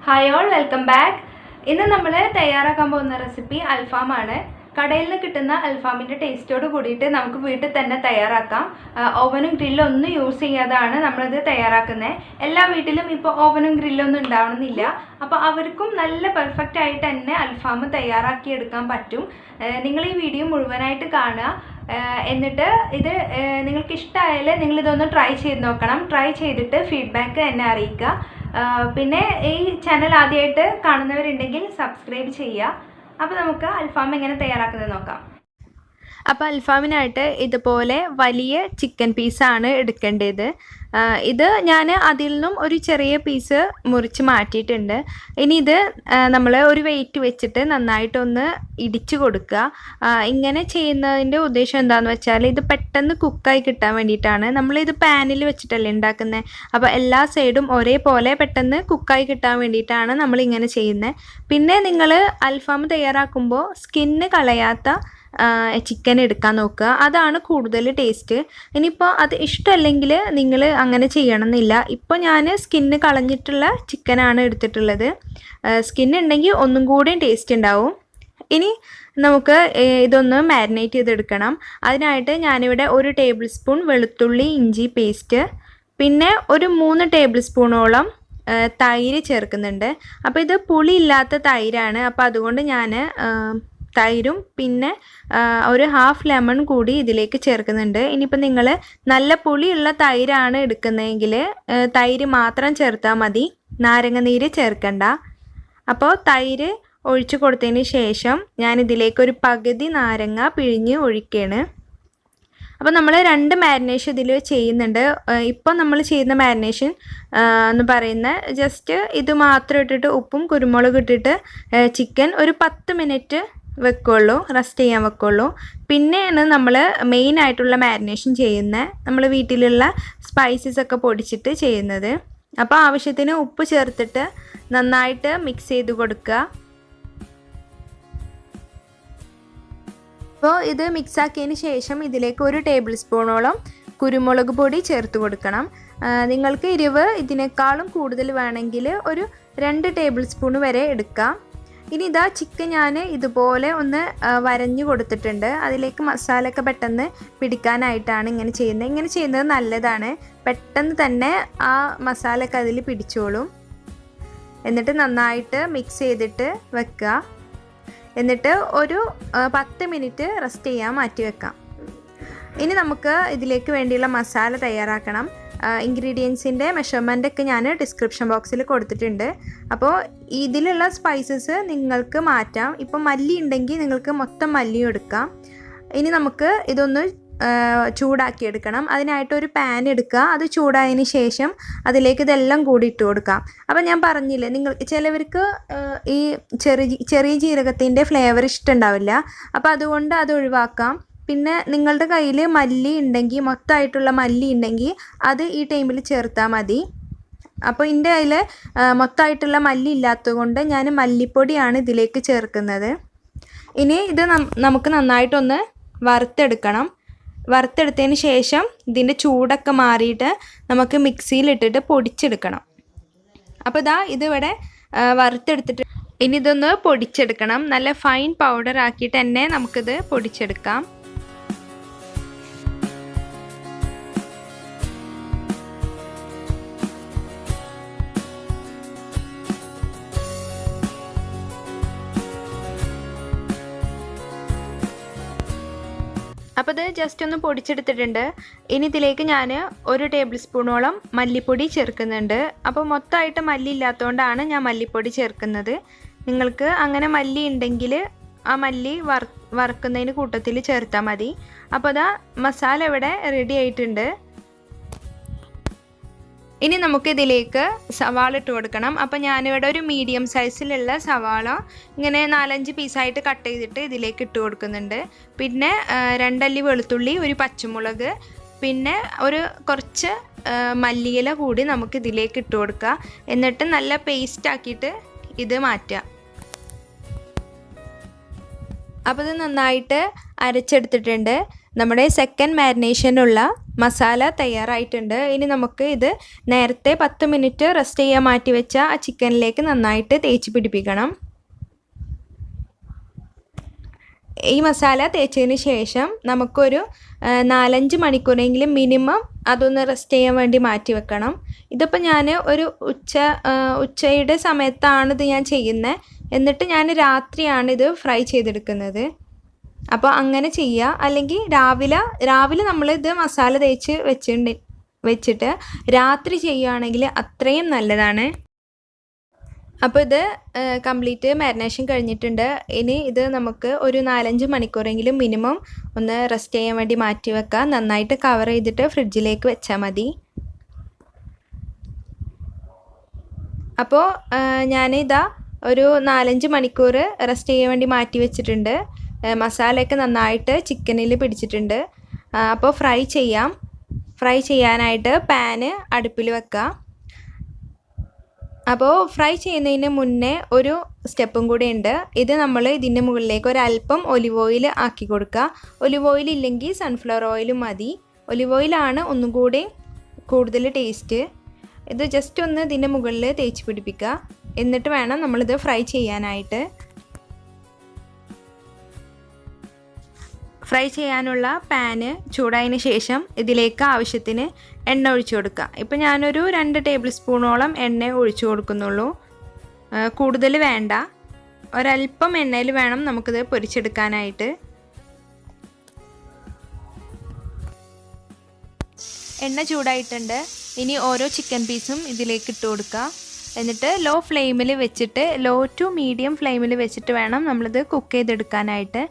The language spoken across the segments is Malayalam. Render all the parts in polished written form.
Hi all, welcome back. ഇന്ന് നമ്മൾ തയ്യാറാക്കാൻ പോകുന്ന റെസിപ്പി അൽഫാമാണ്. കടയിൽ നിന്ന് കിട്ടുന്ന അൽഫാമിൻ്റെ ടേസ്റ്റോട് കൂടിയിട്ട് നമുക്ക് വീട്ടിൽ തന്നെ തയ്യാറാക്കാം. ഓവനും ഗ്രില്ലും ഒന്നും യൂസ് ചെയ്യാതാണ് നമ്മളിത് തയ്യാറാക്കുന്നത്. എല്ലാ വീട്ടിലും ഇപ്പോൾ ഓവനും ഗ്രില്ലൊന്നും ഉണ്ടാവണമെന്നില്ല. അപ്പോൾ അവർക്കും നല്ല പെർഫെക്റ്റ് ആയിട്ട് തന്നെ അൽഫാം തയ്യാറാക്കി എടുക്കാൻ പറ്റും. നിങ്ങൾ ഈ വീഡിയോ മുഴുവനായിട്ട് കാണുക. എന്നിട്ട് ഇത് നിങ്ങൾക്ക് ഇഷ്ടമായാൽ നിങ്ങളിതൊന്ന് ട്രൈ ചെയ്ത് നോക്കണം. ട്രൈ ചെയ്തിട്ട് ഫീഡ്ബാക്ക് എന്നെ അറിയിക്കുക. പിന്നെ ഈ ചാനൽ ആദ്യമായിട്ട് കാണുന്നവരുണ്ടെങ്കിൽ സബ്സ്ക്രൈബ് ചെയ്യുക. അപ്പോൾ നമുക്ക് അൽഫാം എങ്ങനെ തയ്യാറാക്കുന്നത് നോക്കാം. അപ്പോൾ അൽഫാമിനായിട്ട് ഇതുപോലെ വലിയ ചിക്കൻ പീസാണ് എടുക്കേണ്ടത്. ഇത് ഞാൻ അതിൽ നിന്നും ഒരു ചെറിയ പീസ് മുറിച്ച് മാറ്റിയിട്ടുണ്ട്. ഇനി ഇത് നമ്മൾ ഒരു വെയിറ്റ് വെച്ചിട്ട് നന്നായിട്ടൊന്ന് ഇടിച്ചു കൊടുക്കുക. ഇങ്ങനെ ചെയ്യുന്നതിൻ്റെ ഉദ്ദേശം എന്താണെന്ന് വെച്ചാൽ ഇത് പെട്ടെന്ന് കുക്കായി കിട്ടാൻ വേണ്ടിയിട്ടാണ്. നമ്മളിത് പാനിൽ വെച്ചിട്ടല്ലേ ഉണ്ടാക്കുന്നത്. അപ്പോൾ എല്ലാ സൈഡും ഒരേപോലെ പെട്ടെന്ന് കുക്കായി കിട്ടാൻ വേണ്ടിയിട്ടാണ് നമ്മളിങ്ങനെ ചെയ്യുന്നത്. പിന്നെ നിങ്ങൾ അൽഫാം തയ്യാറാക്കുമ്പോൾ സ്കിന്ന് കളയാത്ത ചിക്കൻ എടുക്കാൻ നോക്കുക. അതാണ് കൂടുതൽ ടേസ്റ്റ്. ഇനിയിപ്പോൾ അത് ഇഷ്ടമല്ലെങ്കിൽ നിങ്ങൾ അങ്ങനെ ചെയ്യണമെന്നില്ല. ഇപ്പോൾ ഞാൻ സ്കിന്ന് കളഞ്ഞിട്ടുള്ള ചിക്കനാണ് എടുത്തിട്ടുള്ളത്. സ്കിൻ ഉണ്ടെങ്കിൽ ഒന്നും കൂടി ടേസ്റ്റ് ഉണ്ടാവും. ഇനി നമുക്ക് ഇതൊന്ന് മാരിനേറ്റ് ചെയ്തെടുക്കണം. അതിനായിട്ട് ഞാനിവിടെ 1 ടേബിൾ സ്പൂൺ വെളുത്തുള്ളി ഇഞ്ചി പേസ്റ്റ്, പിന്നെ ഒരു 3 ടേബിൾ സ്പൂണോളം തൈര് ചേർക്കുന്നുണ്ട്. അപ്പോൾ ഇത് പുളിയില്ലാത്ത തൈരാണ്. അപ്പോൾ അതുകൊണ്ട് ഞാൻ തൈരും പിന്നെ ഒരു ഹാഫ് ലെമൺ കൂടി ഇതിലേക്ക് ചേർക്കുന്നുണ്ട്. ഇനിയിപ്പോൾ നിങ്ങൾ നല്ല പുളിയുള്ള തൈരാണ് എടുക്കുന്നതെങ്കിൽ തൈര് മാത്രം ചേർത്താൽ മതി, നാരങ്ങ ചേർക്കണ്ട. അപ്പോൾ തൈര് ഒഴിച്ചു കൊടുത്തതിന് ശേഷം ഞാനിതിലേക്ക് ഒരു പകുതി നാരങ്ങ പിഴിഞ്ഞ് ഒഴിക്കുകയാണ്. അപ്പോൾ നമ്മൾ 2 മാരിനേഷൻ ഇതിൽ ചെയ്യുന്നുണ്ട്. ഇപ്പോൾ നമ്മൾ ചെയ്യുന്ന മാരിനേഷൻ എന്ന് പറയുന്നത് ജസ്റ്റ് ഇത് മാത്രം ഇട്ടിട്ട് ഉപ്പും കുരുമുളകും ഇട്ടിട്ട് ചിക്കൻ ഒരു 10 മിനിറ്റ് വെക്കുള്ളൂ, റെസ്റ്റ് ചെയ്യാൻ വെക്കുള്ളൂ. പിന്നെയാണ് നമ്മൾ മെയിൻ ആയിട്ടുള്ള മാരിനേഷൻ ചെയ്യുന്നത്. നമ്മൾ വീട്ടിലുള്ള സ്പൈസസ് ഒക്കെ പൊടിച്ചിട്ട് ചെയ്യുന്നത്. അപ്പോൾ ആവശ്യത്തിന് ഉപ്പ് ചേർത്തിട്ട് നന്നായിട്ട് മിക്സ് ചെയ്ത് കൊടുക്കുക. അപ്പോൾ ഇത് മിക്സാക്കിയതിന് ശേഷം ഇതിലേക്ക് 1 ടേബിൾ സ്പൂണോളം കുരുമുളക് പൊടി ചേർത്ത് കൊടുക്കണം. നിങ്ങൾക്ക് എരിവ് ഇതിനേക്കാളും കൂടുതൽ വേണമെങ്കിൽ ഒരു 2 ടേബിൾ സ്പൂൺ വരെ എടുക്കാം. ഇനി ഇതാ ചിക്കൻ ഞാൻ ഇതുപോലെ ഒന്ന് വരഞ്ഞു കൊടുത്തിട്ടുണ്ട്. അതിലേക്ക് മസാലയൊക്കെ പെട്ടെന്ന് പിടിക്കാനായിട്ടാണ് ഇങ്ങനെ ചെയ്യുന്നത്. ഇങ്ങനെ ചെയ്യുന്നത് നല്ലതാണ്. പെട്ടെന്ന് തന്നെ ആ മസാലയൊക്കെ അതിൽ പിടിച്ചോളും. എന്നിട്ട് നന്നായിട്ട് മിക്സ് ചെയ്തിട്ട് വെക്കുക. എന്നിട്ട് ഒരു 10 മിനിറ്റ് റെസ്റ്റ് ചെയ്യാൻ മാറ്റി വെക്കാം. ഇനി നമുക്ക് ഇതിലേക്ക് വേണ്ടിയുള്ള മസാല തയ്യാറാക്കണം. ഇൻഗ്രീഡിയൻസിൻ്റെ മെഷർമെൻ്റൊക്കെ ഞാൻ ഡിസ്ക്രിപ്ഷൻ ബോക്സിൽ കൊടുത്തിട്ടുണ്ട്. അപ്പോൾ ഇതിലുള്ള സ്പൈസസ് നിങ്ങൾക്ക് മാറ്റാം. ഇപ്പം മല്ലി ഉണ്ടെങ്കിൽ നിങ്ങൾക്ക് മൊത്തം മല്ലിയും എടുക്കാം. ഇനി നമുക്ക് ഇതൊന്ന് ചൂടാക്കിയെടുക്കണം. അതിനായിട്ട് ഒരു പാൻ എടുക്കുക. അത് ചൂടായതിന് ശേഷം അതിലേക്ക് ഇതെല്ലാം കൂടി ഇട്ട് കൊടുക്കാം. അപ്പോൾ ഞാൻ പറഞ്ഞില്ലേ, ചിലവർക്ക് ഈ ചെറിയ ജീരകത്തിൻ്റെ ഫ്ലേവർ ഇഷ്ടമുണ്ടാവില്ല. അപ്പോൾ അതുകൊണ്ട് അത് ഒഴിവാക്കാം. പിന്നെ നിങ്ങളുടെ കയ്യിൽ മല്ലി ഉണ്ടെങ്കിൽ, മൊത്തമായിട്ടുള്ള മല്ലി ഉണ്ടെങ്കിൽ അത് ഈ ടൈമിൽ ചേർത്താൽ മതി. അപ്പോൾ എൻ്റെ കയ്യിൽ മൊത്തമായിട്ടുള്ള മല്ലി ഇല്ലാത്തത് കൊണ്ട് ഞാൻ മല്ലിപ്പൊടിയാണ് ഇതിലേക്ക് ചേർക്കുന്നത്. ഇനി ഇത് നമുക്ക് നന്നായിട്ടൊന്ന് വറുത്തെടുക്കണം. വറുത്തെടുത്തതിന് ശേഷം ഇതിൻ്റെ ചൂടൊക്കെ മാറിയിട്ട് നമുക്ക് മിക്സിയിലിട്ടിട്ട് പൊടിച്ചെടുക്കണം. അപ്പോൾ ഇതിവിടെ വറുത്തെടുത്തിട്ട് ഇനി ഇതൊന്ന് പൊടിച്ചെടുക്കണം. നല്ല ഫൈൻ പൗഡർ ആക്കിയിട്ട് തന്നെ നമുക്കിത് പൊടിച്ചെടുക്കാം. അപ്പോൾ ഇത് ജസ്റ്റ് ഒന്ന് പൊടിച്ചെടുത്തിട്ടുണ്ട്. ഇനി ഇതിലേക്ക് ഞാൻ 1 ടേബിൾ സ്പൂണോളം മല്ലിപ്പൊടി ചേർക്കുന്നുണ്ട്. അപ്പോൾ മൊത്തമായിട്ട് മല്ലി ഇല്ലാത്തതുകൊണ്ടാണ് ഞാൻ മല്ലിപ്പൊടി ചേർക്കുന്നത്. നിങ്ങൾക്ക് അങ്ങനെ മല്ലി ഉണ്ടെങ്കിൽ ആ മല്ലി വറുക്കുന്നതിന് കൂട്ടത്തിൽ ചേർത്താൽ മതി. അപ്പോൾ മസാല ഇവിടെ റെഡി ആയിട്ടുണ്ട്. ഇനി നമുക്കിതിലേക്ക് സവാള ഇട്ട് കൊടുക്കണം. അപ്പോൾ ഞാനിവിടെ ഒരു മീഡിയം സൈസിലുള്ള സവാള ഇങ്ങനെ 4-5 പീസായിട്ട് കട്ട് ചെയ്തിട്ട് ഇതിലേക്ക് ഇട്ട് കൊടുക്കുന്നുണ്ട്. പിന്നെ 2 അല്ലി വെളുത്തുള്ളി, ഒരു പച്ചമുളക്, പിന്നെ കുറച്ച് മല്ലിയില കൂടി നമുക്ക് ഇതിലേക്ക് ഇട്ട് കൊടുക്കുക. എന്നിട്ട് നല്ല പേസ്റ്റ് ആക്കിയിട്ട് ഇത് മാറ്റുക. അപ്പോൾ ഇത് നന്നായിട്ട് അരച്ചെടുത്തിട്ടുണ്ട്. നമ്മുടെ സെക്കൻഡ് മാരിനേഷനുള്ള മസാല തയ്യാറായിട്ടുണ്ട്. ഇനി നമുക്ക് ഇത് നേരത്തെ 10 മിനിറ്റ് റെസ്റ്റ് ചെയ്യാൻ മാറ്റി വെച്ച ആ ചിക്കനിലേക്ക് നന്നായിട്ട് തേച്ച് പിടിപ്പിക്കണം. ഈ മസാല തേച്ചതിന് ശേഷം നമുക്കൊരു 4-5 മണിക്കൂറെങ്കിലും മിനിമം അതൊന്ന് റെസ്റ്റ് ചെയ്യാൻ വേണ്ടി മാറ്റി വെക്കണം. ഇതിപ്പോൾ ഞാൻ ഒരു ഉച്ചയുടെ സമയത്താണ് ഇത് ഞാൻ ചെയ്യുന്നത്. എന്നിട്ട് ഞാൻ രാത്രിയാണ് ഇത് ഫ്രൈ ചെയ്തെടുക്കുന്നത്. അപ്പോൾ അങ്ങനെ ചെയ്യുക. അല്ലെങ്കിൽ രാവിലെ നമ്മൾ ഇത് മസാല തേച്ച് വെച്ചിട്ട് രാത്രി ചെയ്യുകയാണെങ്കിൽ അത്രയും നല്ലതാണ്. അപ്പോൾ ഇത് കംപ്ലീറ്റ് മാരിനേഷൻ കഴിഞ്ഞിട്ടുണ്ട്. ഇനി ഇത് നമുക്ക് ഒരു 4-5 മണിക്കൂറെങ്കിലും മിനിമം ഒന്ന് റെസ്റ്റ് ചെയ്യാൻ വേണ്ടി മാറ്റി വെക്കാം. നന്നായിട്ട് കവർ ചെയ്തിട്ട് ഫ്രിഡ്ജിലേക്ക് വെച്ചാൽ മതി. അപ്പോൾ ഞാനിതാ ഒരു 4-5 മണിക്കൂർ റെസ്റ്റ് ചെയ്യാൻ വേണ്ടി മാറ്റി വെച്ചിട്ടുണ്ട്. മസാലയൊക്കെ നന്നായിട്ട് ചിക്കനിൽ പിടിച്ചിട്ടുണ്ട്. അപ്പോൾ ഫ്രൈ ചെയ്യാനായിട്ട് പാന് അടുപ്പിൽ വെക്കാം. അപ്പോൾ ഫ്രൈ ചെയ്യുന്നതിന് മുന്നേ ഒരു സ്റ്റെപ്പും കൂടി ഉണ്ട്. ഇത് നമ്മൾ ഇതിൻ്റെ മുകളിലേക്ക് ഒരല്പം ഒലിവ് ഓയിൽ ആക്കി കൊടുക്കുക. ഒലിവ് ഓയിൽ ഇല്ലെങ്കിൽ സൺഫ്ലവർ ഓയിലും മതി. ഒലിവ് ഓയിലാണ് ഒന്നും കൂടി കൂടുതൽ ടേസ്റ്റ്. ഇത് ജസ്റ്റ് ഒന്ന് ഇതിൻ്റെ മുകളിൽ തേച്ച് പിടിപ്പിക്കുക. എന്നിട്ട് വേണം നമ്മളിത് ഫ്രൈ ചെയ്യാനായിട്ട്. ഫ്രൈ ചെയ്യാനുള്ള പാന് ചൂടായതിന് ശേഷം ഇതിലേക്ക് ആവശ്യത്തിന് എണ്ണ ഒഴിച്ചു കൊടുക്കുക. ഇപ്പോൾ ഞാനൊരു 2 ടേബിൾ സ്പൂണോളം എണ്ണ ഒഴിച്ചു കൊടുക്കുന്നുള്ളൂ. കൂടുതൽ വേണ്ട. ഒരല്പം എണ്ണയിൽ വേണം നമുക്കിത് പൊരിച്ചെടുക്കാനായിട്ട്. എണ്ണ ചൂടായിട്ടുണ്ട്. ഇനി ഓരോ ചിക്കൻ പീസും ഇതിലേക്ക് ഇട്ട് കൊടുക്കുക. എന്നിട്ട് ലോ ഫ്ലെയിമിൽ വെച്ചിട്ട്, ലോ ടു മീഡിയം ഫ്ലെയിമിൽ വെച്ചിട്ട് വേണം നമ്മളിത് കുക്ക് ചെയ്തെടുക്കാനായിട്ട്.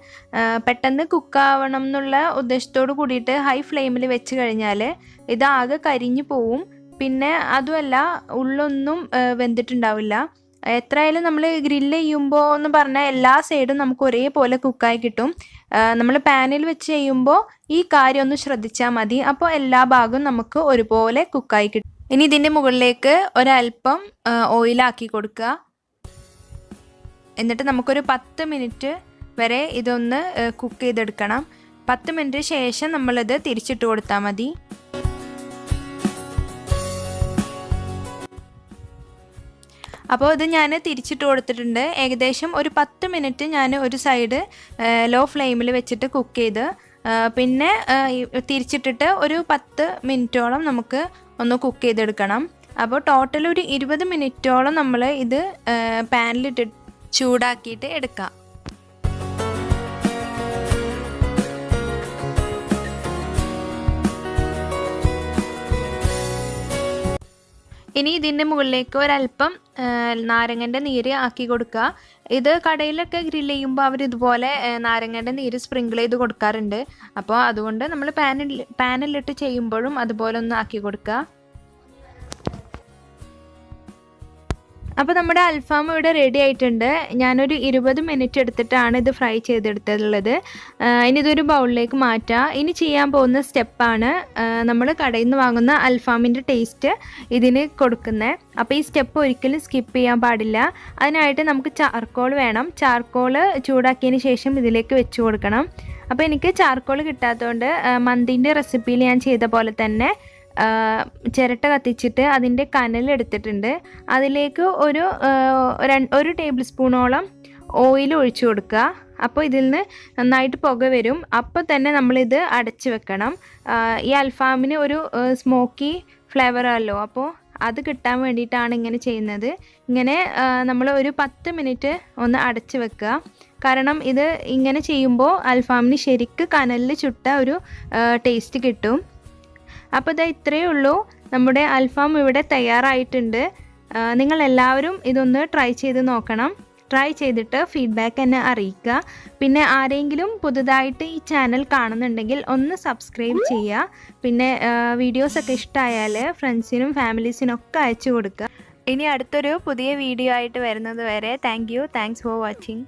പെട്ടെന്ന് കുക്കാവണം എന്നുള്ള ഉദ്ദേശത്തോട് കൂടിയിട്ട് ഹൈ ഫ്ലെയിമിൽ വെച്ച് കഴിഞ്ഞാൽ ഇതാകെ കരിഞ്ഞു പോവും. പിന്നെ അതുമല്ല, ഉള്ളൊന്നും വെന്തിട്ടുണ്ടാവില്ല. എത്രയായാലും നമ്മൾ ഗ്രില്ല് ചെയ്യുമ്പോൾ എന്ന് പറഞ്ഞാൽ എല്ലാ സൈഡും നമുക്ക് ഒരേപോലെ കുക്കായി കിട്ടും. നമ്മൾ പാനിൽ വെച്ച് ചെയ്യുമ്പോൾ ഈ കാര്യം ഒന്ന് ശ്രദ്ധിച്ചാൽ മതി. അപ്പോൾ എല്ലാ ഭാഗവും നമുക്ക് ഒരുപോലെ കുക്കായി കിട്ടും. ഇനി ഇതിൻ്റെ മുകളിലേക്ക് ഒരല്പം ഓയിലാക്കി കൊടുക്കുക. എന്നിട്ട് നമുക്കൊരു 10 മിനിറ്റ് വരെ ഇതൊന്ന് കുക്ക് ചെയ്തെടുക്കണം. 10 മിനിറ്റ് ശേഷം നമ്മളിത് തിരിച്ചിട്ട് കൊടുത്താൽ മതി. അപ്പോൾ ഇത് ഞാൻ തിരിച്ചിട്ട് കൊടുത്തിട്ടുണ്ട്. ഏകദേശം ഒരു 10 മിനിറ്റ് ഞാൻ ഒരു സൈഡ് ലോ ഫ്ലെയിമിൽ വെച്ചിട്ട് കുക്ക് ചെയ്ത് പിന്നെ തിരിച്ചിട്ടിട്ട് ഒരു 10 മിനിറ്റോളം നമുക്ക് ഒന്ന് കുക്ക് ചെയ്തെടുക്കണം. അപ്പോൾ ടോട്ടൽ ഒരു 20 മിനിറ്റോളം നമ്മൾ ഇത് പാനിലിട്ട് ചൂടാക്കിയിട്ട് എടുക്കാം. ഇനി ഇതിൻ്റെ മുകളിലേക്ക് ഒരല്പം നാരങ്ങൻ്റെ നീര് ആക്കി കൊടുക്കുക. ഇത് കടയിലൊക്കെ ഗ്രില്ല് ചെയ്യുമ്പോൾ അവർ ഇതുപോലെ നാരങ്ങൻ്റെ നീര് സ്പ്രിങ്കിൾ ചെയ്ത് കൊടുക്കാറുണ്ട്. അപ്പോൾ അതുകൊണ്ട് നമ്മൾ പാനിലിട്ട് ചെയ്യുമ്പോഴും അതുപോലെ ഒന്ന് ആക്കി കൊടുക്കുക. അപ്പോൾ നമ്മുടെ അൽഫാം ഇവിടെ റെഡി ആയിട്ടുണ്ട്. ഞാനൊരു 20 മിനിറ്റ് എടുത്തിട്ടാണ് ഇത് ഫ്രൈ ചെയ്തെടുത്തിട്ടുള്ളത്. ഇനി ഇതൊരു ബൗളിലേക്ക് മാറ്റാം. ഇനി ചെയ്യാൻ പോകുന്ന സ്റ്റെപ്പാണ് നമ്മൾ കടയിൽ നിന്ന് വാങ്ങുന്ന അൽഫാമിൻ്റെ ടേസ്റ്റ് ഇതിന് കൊടുക്കുന്നത്. അപ്പോൾ ഈ സ്റ്റെപ്പ് ഒരിക്കലും സ്കിപ്പ് ചെയ്യാൻ പാടില്ല. അതിനായിട്ട് നമുക്ക് ചാർക്കോൾ വേണം. ചാർക്കോൾ ചൂടാക്കിയതിന് ശേഷം ഇതിലേക്ക് വെച്ച് കൊടുക്കണം. അപ്പോൾ എനിക്ക് ചാർക്കോൾ കിട്ടാത്തതുകൊണ്ട് മന്തിൻ്റെ റെസിപ്പിയിൽ ഞാൻ ചെയ്ത പോലെ തന്നെ ചിരട്ട കത്തിച്ചിട്ട് അതിൻ്റെ കനലെടുത്തിട്ടുണ്ട്. അതിലേക്ക് ഒരു ടേബിൾ സ്പൂണോളം ഓയിൽ ഒഴിച്ചു കൊടുക്കുക. അപ്പോൾ ഇതിൽ നിന്ന് നന്നായിട്ട് പുക വരും. അപ്പോൾ തന്നെ നമ്മളിത് അടച്ച് വെക്കണം. ഈ അൽഫാമിന് ഒരു സ്മോക്കി ഫ്ലേവറല്ലോ, അപ്പോൾ അത് കിട്ടാൻ വേണ്ടിയിട്ടാണ് ഇങ്ങനെ ചെയ്യുന്നത്. ഇങ്ങനെ നമ്മൾ ഒരു 10 മിനിറ്റ് ഒന്ന് അടച്ച് വെക്കുക. കാരണം ഇത് ഇങ്ങനെ ചെയ്യുമ്പോൾ അൽഫാമിന് ശരിക്ക് കനലിൽ ചുട്ട ഒരു ടേസ്റ്റ് കിട്ടും. അപ്പോൾ ഇതാ ഇത്രയേ ഉള്ളൂ. നമ്മുടെ അൽഫാം ഇവിടെ തയ്യാറായിട്ടുണ്ട്. നിങ്ങളെല്ലാവരും ഇതൊന്ന് ട്രൈ ചെയ്ത് നോക്കണം. ട്രൈ ചെയ്തിട്ട് ഫീഡ്ബാക്ക് എന്നെ അറിയിക്കുക. പിന്നെ ആരെങ്കിലും പുതുതായിട്ട് ഈ ചാനൽ കാണുന്നുണ്ടെങ്കിൽ ഒന്ന് സബ്സ്ക്രൈബ് ചെയ്യുക. പിന്നെ വീഡിയോസൊക്കെ ഇഷ്ടമായാൽ ഫ്രണ്ട്സിനും ഫാമിലീസിനും ഒക്കെ അയച്ചു കൊടുക്കുക. ഇനി അടുത്തൊരു പുതിയ വീഡിയോ ആയിട്ട് വരുന്നത് വരെ താങ്ക്സ് ഫോർ വാച്ചിങ്.